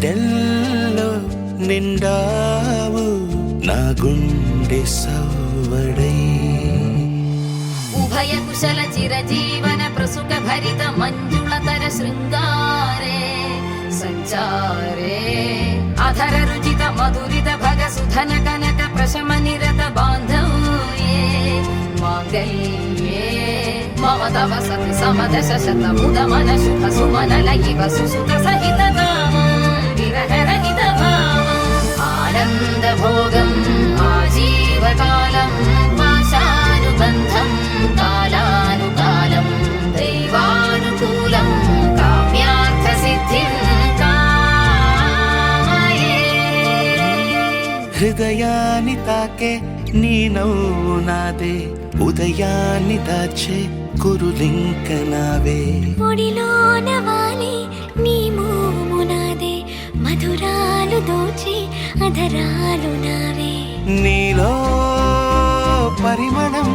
గుండెల్లో నిండావు నా గుండె సవ్వడై. ఉభయ కుశల చిరజీవన ప్రసుక భరిత మంజుళతర శృంగారే సంచారే అధర రుచిత మధురిత భగ సుధన కనక ప్రశమ నిరత బాంధవ్యే మాంగళ్యే మమ తవ సతి సమదశ శత ముద మన శుభ సుమన లయివ సుసుత సహిత కామం విరహ రహిత భావం ఆనంద భోగం ఆజీవకాలం పాశానుబంధం కాలానుకాలం దైవానుకూలం కామ్యార్థ సిద్ధిం కామయే. హృదయాన్ని తాకే నీ నవ్వు నాదే, ఉదయాన్ని దాచే కురులింక నావే. ఒడిలోన వాలి నీ మోము నాదే, మధురాలు దోచి అధరాలు నావే. నీలో పరిమళం